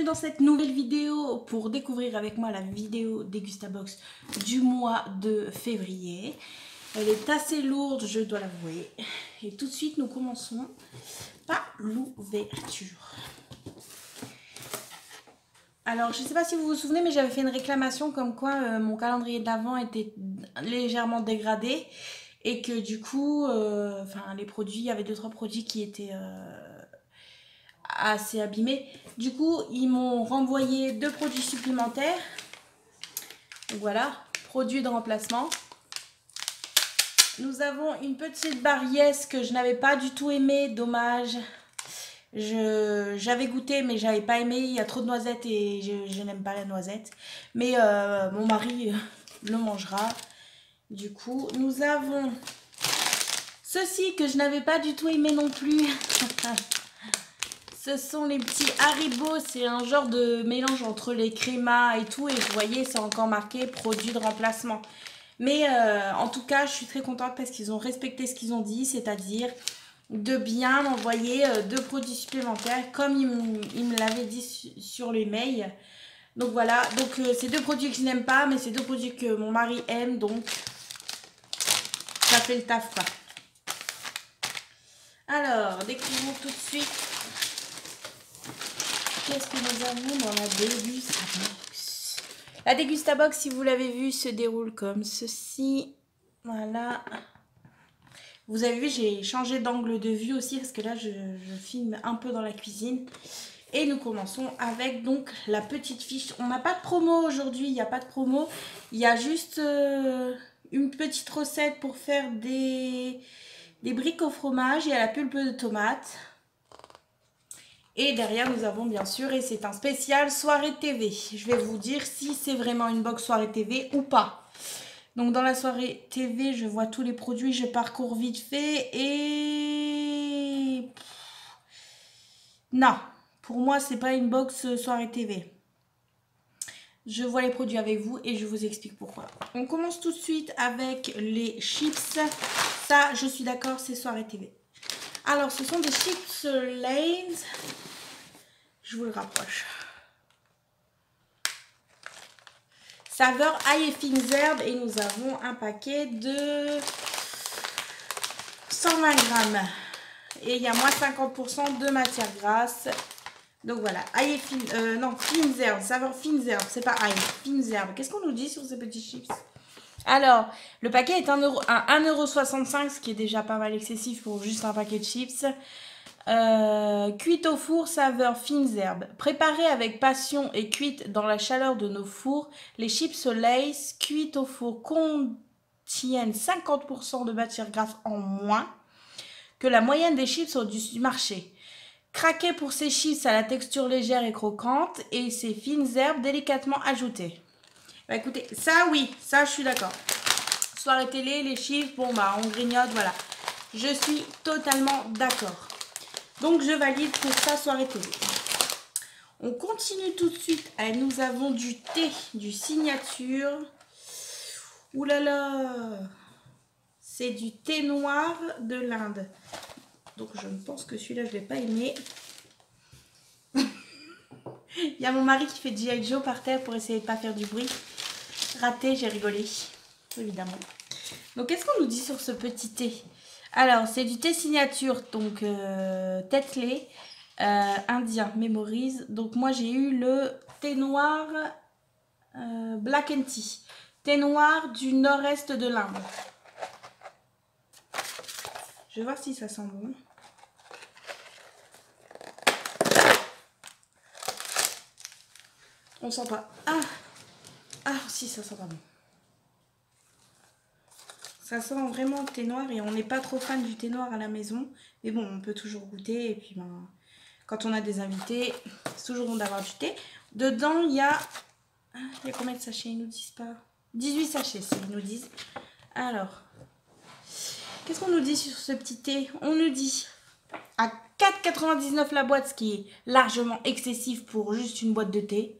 dans cette nouvelle vidéo pour découvrir avec moi la vidéo Dégustabox du mois de février. Elle est assez lourde, je dois l'avouer. Et tout de suite, nous commençons par l'ouverture. Alors, je ne sais pas si vous vous souvenez, mais j'avais fait une réclamation comme quoi mon calendrier d'avant était légèrement dégradé. Et que du coup, les produits, il y avait 2-3 produits qui étaient assez abîmés. Du coup, ils m'ont renvoyé 2 produits supplémentaires. Donc voilà, produits de remplacement. Nous avons une petite Barriès que je n'avais pas du tout aimé, dommage. J'avais goûté mais j'avais pas aimé, il y a trop de noisettes et je n'aime pas la noisette. Mais mon mari le mangera. Du coup, nous avons ceci que je n'avais pas du tout aimé non plus. Ce sont les petits Haribo, c'est un genre de mélange entre les crémas et tout. Et vous voyez, c'est encore marqué produit de remplacement. Mais en tout cas, je suis très contente parce qu'ils ont respecté ce qu'ils ont dit, c'est-à-dire de bien m'envoyer 2 produits supplémentaires comme ils me l'avaient dit sur les mails. Donc voilà, donc c'est 2 produits que je n'aime pas, mais c'est 2 produits que mon mari aime, donc ça fait le taf quoi. Alors, découvrons tout de suite qu'est-ce que nous avons dans la Dégustabox. La Dégustabox, si vous l'avez vu, se déroule comme ceci. Voilà. Vous avez vu, j'ai changé d'angle de vue aussi parce que là, je filme un peu dans la cuisine. Et nous commençons avec donc la petite fiche. On n'a pas de promo aujourd'hui, il n'y a pas de promo. Il y a juste une petite recette pour faire des briques au fromage et à la pulpe de tomate. Et derrière, nous avons bien sûr, et c'est un spécial soirée TV. Je vais vous dire si c'est vraiment une box soirée TV ou pas. Donc dans la soirée TV, je vois tous les produits, je parcours vite fait et... Non, pour moi, c'est pas une box soirée TV. Je vois les produits avec vous et je vous explique pourquoi. On commence tout de suite avec les chips. Ça, je suis d'accord, c'est soirée TV. Alors, ce sont des chips Lay's. Je vous le rapproche. Saveur ail et fines herbes. Et nous avons un paquet de 120 grammes. Et il y a moins 50% de matière grasse. Donc voilà, ail et fines herbes. Saveur fines herbes. C'est pas ail, fines herbes. Qu'est-ce qu'on nous dit sur ces petits chips? Alors, le paquet est à 1,65 €, ce qui est déjà pas mal excessif pour juste un paquet de chips. Cuite au four, saveur fines herbes. Préparées avec passion et cuites dans la chaleur de nos fours, les chips Lay's cuites au four contiennent 50% de matière grasse en moins que la moyenne des chips du marché. Craquez pour ces chips à la texture légère et croquante et ces fines herbes délicatement ajoutées. Bah écoutez, ça oui, ça je suis d'accord. Soirée télé, les chips, bon bah on grignote, voilà. Je suis totalement d'accord. Donc je valide pour ça soirée télé. On continue tout de suite. Nous avons du thé, du signature. Ouh là là. C'est du thé noir de l'Inde. Donc je pense que celui-là je ne vais pas aimer. Il y a mon mari qui fait G.I. Joe par terre pour essayer de ne pas faire du bruit. Raté, j'ai rigolé. Évidemment. Donc qu'est-ce qu'on nous dit sur ce petit thé? Alors, c'est du thé signature, donc Tetley, indien, mémorise. Donc moi, j'ai eu le thé noir Black and Tea. Thé noir du nord-est de l'Inde. Je vais voir si ça sent bon. On sent pas. Ah, si, ça sent pas bon. Ça sent vraiment le thé noir et on n'est pas trop fan du thé noir à la maison. Mais bon, on peut toujours goûter. Et puis, quand on a des invités, c'est toujours bon d'avoir du thé. Dedans, il y a combien de sachets? Ils nous disent pas. 18 sachets, si ils nous disent. Alors, qu'est-ce qu'on nous dit sur ce petit thé? On nous dit à 4,99 € la boîte, ce qui est largement excessif pour juste une boîte de thé.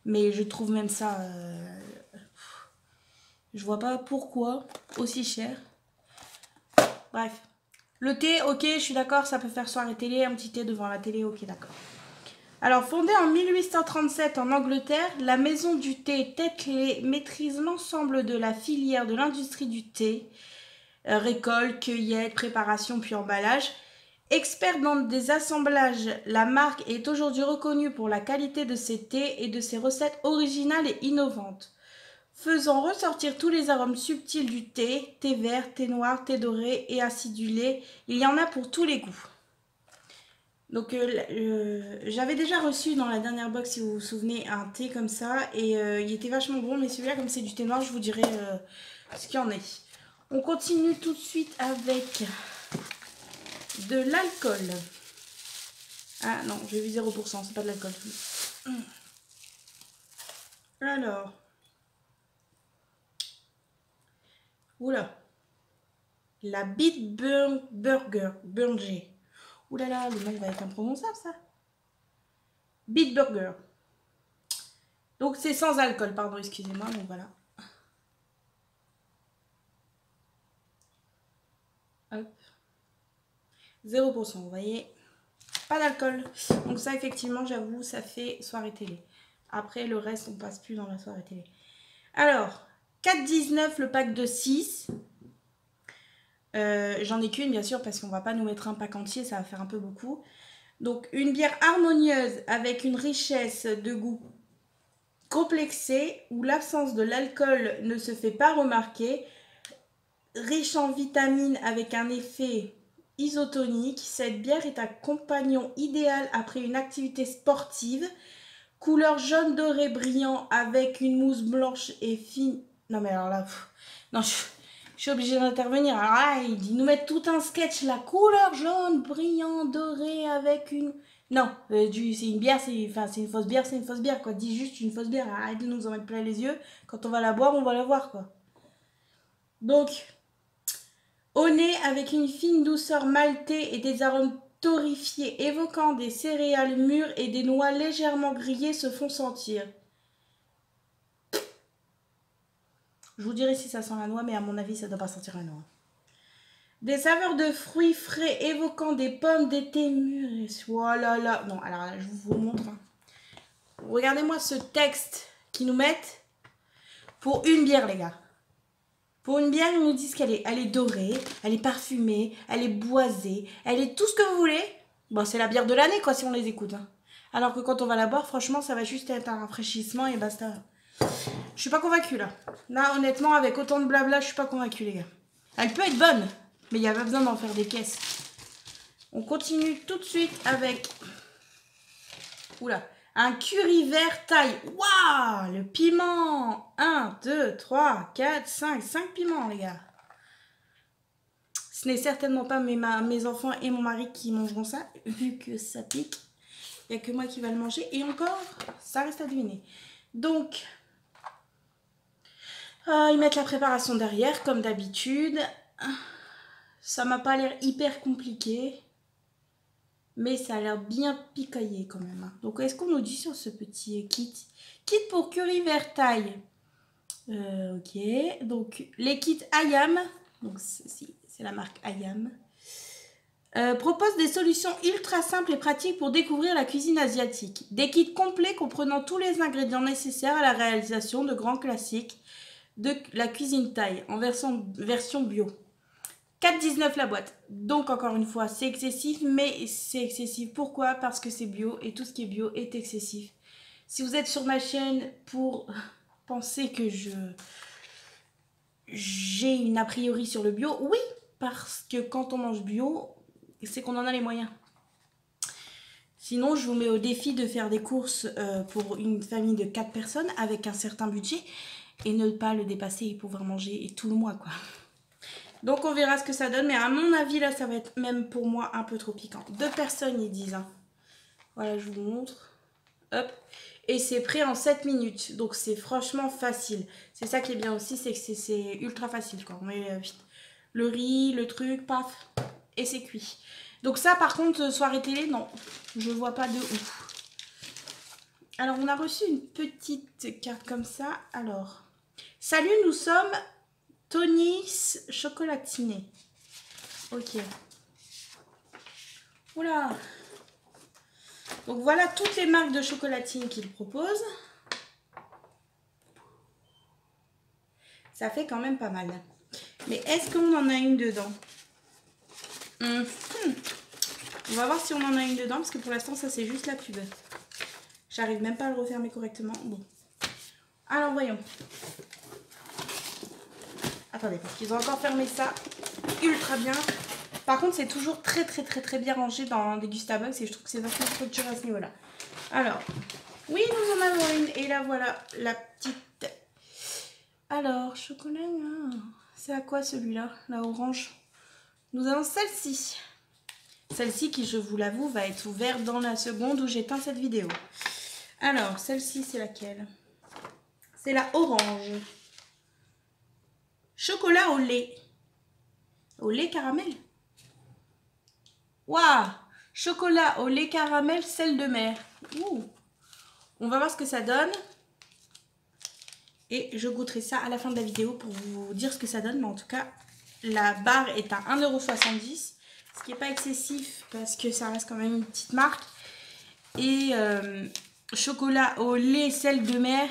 Mais je trouve même ça... je vois pas pourquoi aussi cher. Bref. Le thé, ok, je suis d'accord, ça peut faire soirée télé, un petit thé devant la télé, ok, d'accord. Alors, fondée en 1837 en Angleterre, la maison du thé Tetley maîtrise l'ensemble de la filière de l'industrie du thé, récolte, cueillette, préparation puis emballage. Experte dans des assemblages, la marque est aujourd'hui reconnue pour la qualité de ses thés et de ses recettes originales et innovantes, faisant ressortir tous les arômes subtils du thé, thé vert, thé noir, thé doré et acidulé. Il y en a pour tous les goûts. Donc j'avais déjà reçu dans la dernière box, si vous vous souvenez, un thé comme ça et il était vachement bon, mais celui-là, comme c'est du thé noir, je vous dirai ce qu'il y en est. On continue tout de suite avec de l'alcool. Ah non, j'ai vu 0%, c'est pas de l'alcool. Alors. Oula. La Beat Burger. Burger. Oulala, le nom va être imprononçable ça. Beat Burger. Donc c'est sans alcool, pardon, excusez-moi, donc voilà. Hop. 0%, vous voyez. Pas d'alcool. Donc ça, effectivement, j'avoue, ça fait soirée télé. Après, le reste, on passe plus dans la soirée télé. Alors, 4,19 le pack de 6. J'en ai qu'une, bien sûr, parce qu'on va pas nous mettre un pack entier, ça va faire un peu beaucoup. Donc, une bière harmonieuse avec une richesse de goût complexée, où l'absence de l'alcool ne se fait pas remarquer. Riche en vitamines avec un effet isotonique, cette bière est un compagnon idéal après une activité sportive. Couleur jaune doré brillant avec une mousse blanche et fine. Non mais alors là, non, je suis obligée d'intervenir. Alors là, ils nous mettent tout un sketch. La couleur jaune brillant doré avec une... Non, c'est une bière, c'est une fausse bière, c'est une fausse bière quoi. Dis juste une fausse bière. Arrête de nous en mettre plein les yeux. Quand on va la boire, on va la voir quoi. Donc... Au nez, avec une fine douceur maltée et des arômes torréfiés évoquant des céréales mûres et des noix légèrement grillées se font sentir. Je vous dirai si ça sent la noix, mais à mon avis, ça ne doit pas sentir la noix. Des saveurs de fruits frais évoquant des pommes d'été mûres. Oh là là. Non, alors là, je vous montre. Regardez-moi ce texte qu'ils nous mettent pour une bière, les gars. Pour une bière, ils nous disent qu'elle est dorée, elle est parfumée, elle est boisée, elle est tout ce que vous voulez. Bon, c'est la bière de l'année, quoi, si on les écoute. Hein. Alors que quand on va la boire, franchement, ça va juste être un rafraîchissement et basta. Je suis pas convaincue, là. Là, honnêtement, avec autant de blabla, je suis pas convaincue, les gars. Elle peut être bonne, mais il n'y a pas besoin d'en faire des caisses. On continue tout de suite avec... Oula. Un curry vert taille. Waouh, le piment. 1, 2, 3, 4, 5. 5 piments, les gars. Ce n'est certainement pas mes enfants et mon mari qui mangeront ça, vu que ça pique. Il n'y a que moi qui va le manger. Et encore, ça reste à deviner. Donc, ils mettent la préparation derrière, comme d'habitude. Ça m'a pas l'air hyper compliqué. Mais ça a l'air bien picaillé quand même. Donc, est-ce qu'on nous dit sur ce petit kit? Kit pour curry vert taille. Ok. Donc, les kits Ayam. Donc, c'est la marque Ayam. Propose des solutions ultra simples et pratiques pour découvrir la cuisine asiatique. Des kits complets comprenant tous les ingrédients nécessaires à la réalisation de grands classiques de la cuisine thaï en version bio. 4,19 la boîte. Donc encore une fois, c'est excessif, mais c'est excessif. Pourquoi? Parce que c'est bio et tout ce qui est bio est excessif. Si vous êtes sur ma chaîne pour penser que j'ai une a priori sur le bio, oui, parce que quand on mange bio, c'est qu'on en a les moyens. Sinon, je vous mets au défi de faire des courses pour une famille de 4 personnes avec un certain budget et ne pas le dépasser et pouvoir manger tout le mois, quoi. Donc, on verra ce que ça donne. Mais à mon avis, là, ça va être même pour moi un peu trop piquant. 2 personnes, ils disent. Hein. Voilà, je vous montre. Hop. Et c'est prêt en 7 minutes. Donc, c'est franchement facile. C'est ça qui est bien aussi, c'est que c'est ultra facile, quoi. On met vite le riz, le truc, paf, et c'est cuit. Donc ça, par contre, soirée télé, non. Je vois pas de ouf. Alors, on a reçu une petite carte comme ça. Alors, salut, nous sommes Tony's chocolatiné. Ok. Oula. Donc voilà toutes les marques de chocolatine qu'il propose. Ça fait quand même pas mal. Mais est-ce qu'on en a une dedans? On va voir si on en a une dedans, parce que pour l'instant, ça c'est juste la pub. J'arrive même pas à le refermer correctement. Bon. Alors voyons. Attendez, parce qu'ils ont encore fermé ça ultra bien. Par contre, c'est toujours très bien rangé dans Degustabox et je trouve que c'est vachement structuré à ce niveau-là. Alors, oui, nous en avons une. Et là, voilà, la petite... Alors, chocolat, c'est à quoi celui-là? La orange. Nous avons celle-ci. Celle-ci qui, je vous l'avoue, va être ouverte dans la seconde où j'éteins cette vidéo. Alors, celle-ci, c'est laquelle? C'est la orange. Chocolat au lait. Au lait caramel. Waouh! Chocolat au lait caramel, sel de mer. Ouh. On va voir ce que ça donne. Et je goûterai ça à la fin de la vidéo pour vous dire ce que ça donne. Mais en tout cas, la barre est à 1,70 €. Ce qui n'est pas excessif parce que ça reste quand même une petite marque. Et chocolat au lait, sel de mer.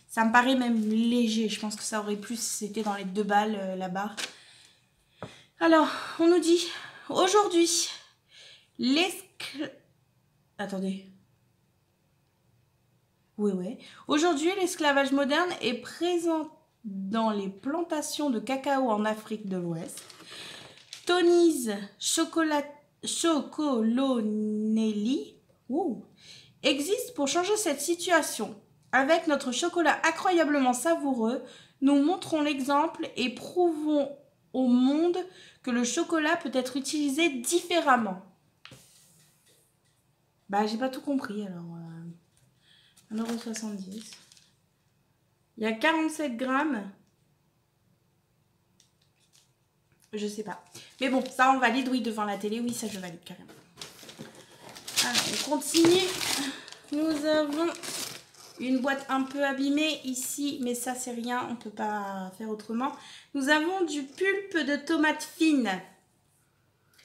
Ça me paraît même léger. Je pense que ça aurait plus si c'était dans les 2 balles la barre. Alors, on nous dit aujourd'hui, attendez. Oui. Aujourd'hui, l'esclavage moderne est présent dans les plantations de cacao en Afrique de l'Ouest. Tony's Chocolonely existe pour changer cette situation. Avec notre chocolat incroyablement savoureux, nous montrons l'exemple et prouvons au monde que le chocolat peut être utilisé différemment. Bah, j'ai pas tout compris alors. 1,70 €. Il y a 47 grammes. Je sais pas. Mais bon, ça on valide, oui, devant la télé. Oui, ça je valide carrément. Alors, on continue. Nous avons une boîte un peu abîmée ici, mais ça c'est rien, on peut pas faire autrement. Nous avons du pulpe de tomates fines.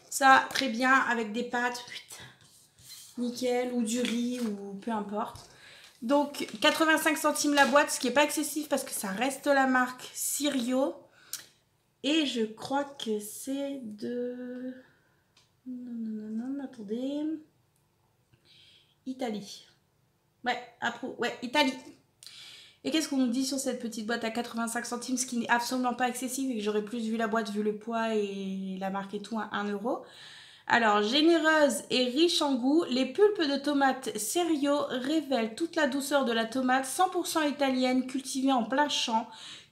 Ça, très bien, avec des pâtes. Nickel, ou du riz, ou peu importe. Donc, 85 centimes la boîte, ce qui n'est pas excessif parce que ça reste la marque Sirio. Et je crois que c'est de... Non, attendez. Italie. Ouais, Italie. Et qu'est-ce qu'on nous dit sur cette petite boîte à 85 centimes, ce qui n'est absolument pas excessif et que j'aurais plus vu la boîte, vu le poids et la marque et tout, à 1 €. Alors, généreuse et riche en goût, les pulpes de tomates Serio révèlent toute la douceur de la tomate 100% italienne, cultivée en plein champ,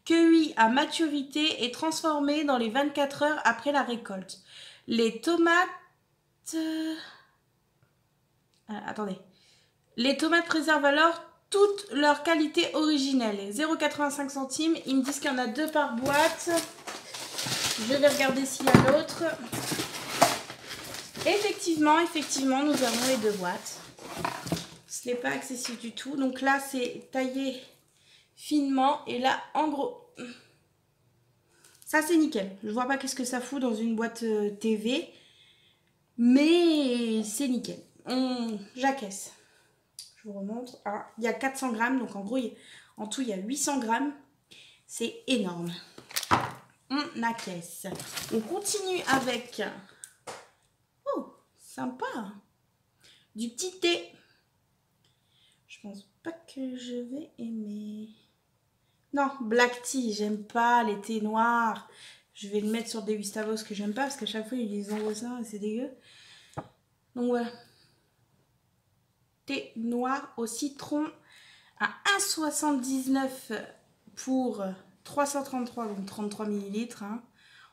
cueillie à maturité et transformée dans les 24 heures après la récolte. Les tomates... attendez. Les tomates préservent alors toute leur qualité originelle. 0,85 centimes. Ils me disent qu'il y en a 2 par boîte. Je vais regarder s'il y a l'autre. Effectivement, nous avons les 2 boîtes. Ce n'est pas excessif du tout. Donc là, c'est taillé finement. Et là, en gros, ça c'est nickel. Je vois pas qu'est-ce que ça fout dans une boîte TV. Mais c'est nickel. J'acquiesce. Je vous remontre. Alors, il y a 400 grammes. Donc en gros, en tout, il y a 800 grammes. C'est énorme. On acquiesce. On continue avec... Sympa. Du petit thé. Je pense pas que je vais aimer. Non, black tea. J'aime pas les thés noirs. Je vais le mettre sur Degustabox que j'aime pas parce qu'à chaque fois ils envoient ça et c'est dégueu. Donc voilà. Thé noir au citron à 1,79 € pour 333, donc 33 ml. Hein.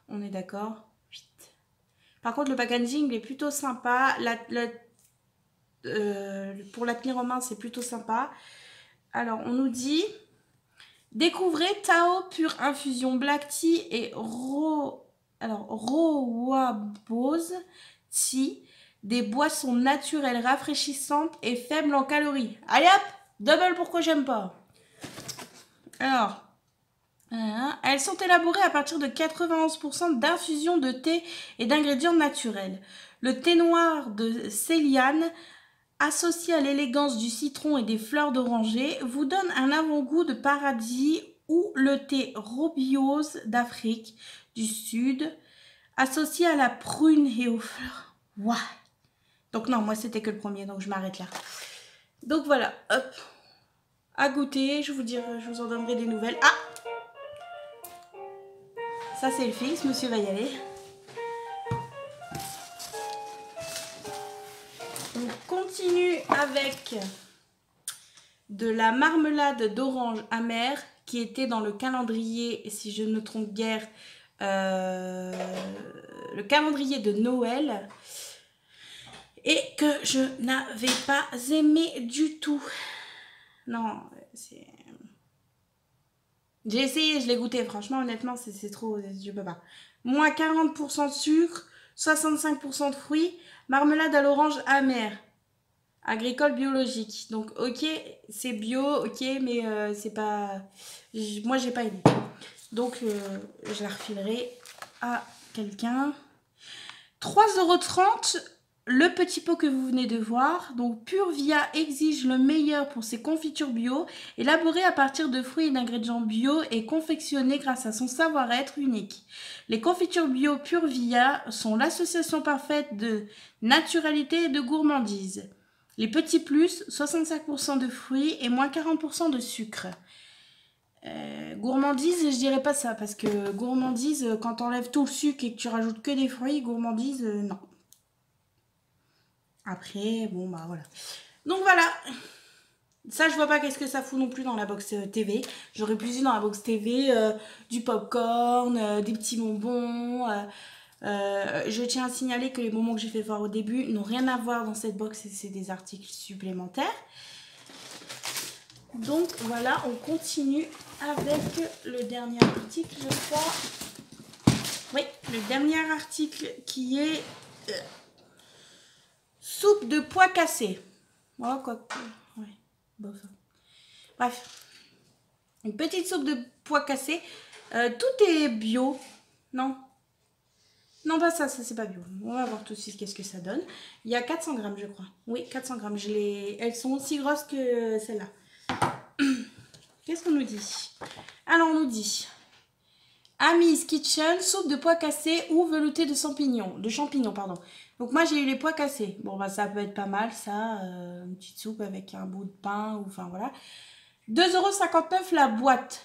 On est d'accord. Par contre, le packaging est plutôt sympa. Pour la tenir en main, c'est plutôt sympa. Alors, on nous dit... Découvrez Tao Pure Infusion Black Tea et Rooibos Tea. Des boissons naturelles rafraîchissantes et faibles en calories. Allez hop, double pourquoi j'aime pas. Alors, Elles sont élaborées à partir de 91% d'infusion de thé et d'ingrédients naturels. Le thé noir de Ceylan, associé à l'élégance du citron et des fleurs d'oranger, vous donne un avant-goût de paradis, ou le thé Robiose d'Afrique du Sud, associé à la prune et aux fleurs. Waouh! Donc non, moi c'était que le premier, donc je m'arrête là. Donc voilà, hop, à goûter, je vous en donnerai des nouvelles. Ah! Ça c'est le fixe, monsieur va y aller. On continue avec de la marmelade d'orange amère qui était dans le calendrier, si je ne me trompe guère, le calendrier de Noël, et que je n'avais pas aimé du tout. Non, c'est... J'ai essayé, je l'ai goûté, franchement, honnêtement, c'est trop, je peux pas. Moins 40% de sucre, 65% de fruits, marmelade à l'orange amère. Agricole biologique. Donc, ok, c'est bio, ok, mais c'est pas... Moi, j'ai pas aimé. Donc, je la refilerai à quelqu'un. 3,30 €, le petit pot que vous venez de voir. Donc, Purvia exige le meilleur pour ses confitures bio, élaborées à partir de fruits et d'ingrédients bio et confectionnées grâce à son savoir-être unique. Les confitures bio Purvia sont l'association parfaite de naturalité et de gourmandise. Les petits plus, 65% de fruits et moins 40% de sucre. Gourmandise, je dirais pas ça, parce que gourmandise, quand t'enlèves tout le sucre et que tu rajoutes que des fruits, gourmandise, non. Après, bon, bah voilà. Donc voilà. Ça, je vois pas qu'est-ce que ça fout non plus dans la box TV. J'aurais plus eu dans la box TV du popcorn, des petits bonbons. Je tiens à signaler que les bonbons que j'ai fait voir au début n'ont rien à voir dans cette box, et c'est des articles supplémentaires. Donc voilà, on continue avec le dernier article, je crois. Oui, le dernier article qui est soupe de pois cassés. Oh, quoi. Ouais, bof. Bref, une petite soupe de pois cassés. Tout est bio. Non. Non, pas ça, ça c'est pas bio. On va voir tout de suite qu'est-ce que ça donne. Il y a 400 grammes, je crois. Oui, 400 grammes. Elles sont aussi grosses que celles-là. Qu'est-ce qu'on nous dit? Alors, on nous dit Amy's Kitchen, soupe de pois cassés ou velouté de champignons, pardon. Donc moi j'ai eu les pois cassés. Bon bah ça peut être pas mal ça, une petite soupe avec un bout de pain ou enfin voilà. 2,59 € la boîte.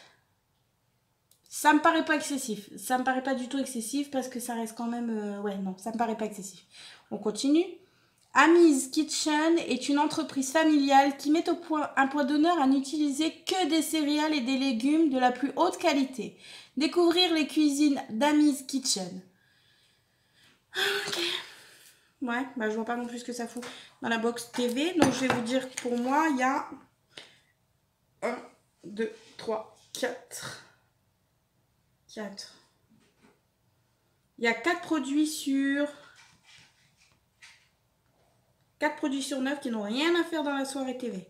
Ça me paraît pas excessif. Ça me paraît pas du tout excessif parce que ça reste quand même... ouais non, ça me paraît pas excessif. On continue. Amy's Kitchen est une entreprise familiale qui met un point d'honneur à n'utiliser que des céréales et des légumes de la plus haute qualité. Découvrir les cuisines d'Amy's Kitchen. Ok. Ouais, bah je vois pas non plus ce que ça fout dans la box TV. Donc je vais vous dire que pour moi, il y a 1, 2, 3, 4. 4. Il y a 4 produits sur... 4 produits sur 9 qui n'ont rien à faire dans la soirée TV.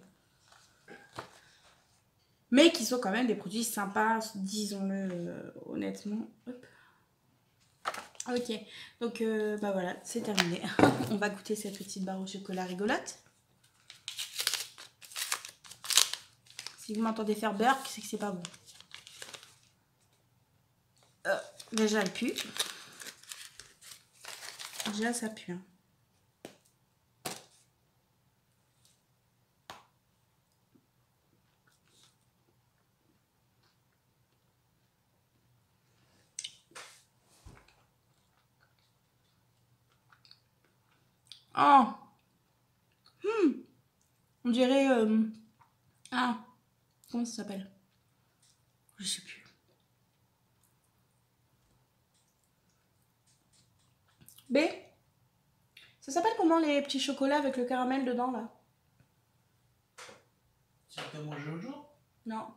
Mais qui sont quand même des produits sympas, disons-le honnêtement. Hop. Ok, donc bah voilà, c'est terminé. On va goûter cette petite barre au chocolat rigolote. Si vous m'entendez faire burk, c'est que c'est pas bon. Déjà, elle pue. Déjà, ça pue. Hein. Oh, on dirait... ah, comment ça s'appelle? Je sais plus. B. Ça s'appelle comment les petits chocolats avec le caramel dedans là? Tu as mangé l'autre jour? Non.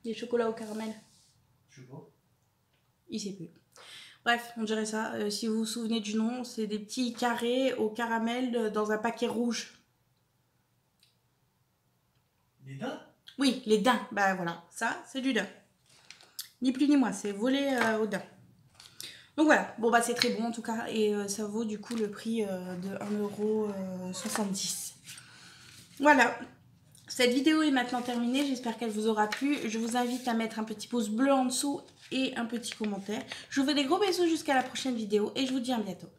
Les chocolats au caramel. Je sais pas. Il sait plus. Bref, on dirait ça. Si vous vous souvenez du nom, c'est des petits carrés au caramel dans un paquet rouge. Les dates? Oui, les daims. Bah voilà, ça, c'est du daim. Ni plus ni moins, c'est volé au daim. Donc voilà, bon bah c'est très bon en tout cas. Et ça vaut du coup le prix de 1,70 €. Voilà. Cette vidéo est maintenant terminée, j'espère qu'elle vous aura plu. Je vous invite à mettre un petit pouce bleu en dessous et un petit commentaire. Je vous fais des gros bisous jusqu'à la prochaine vidéo et je vous dis à bientôt.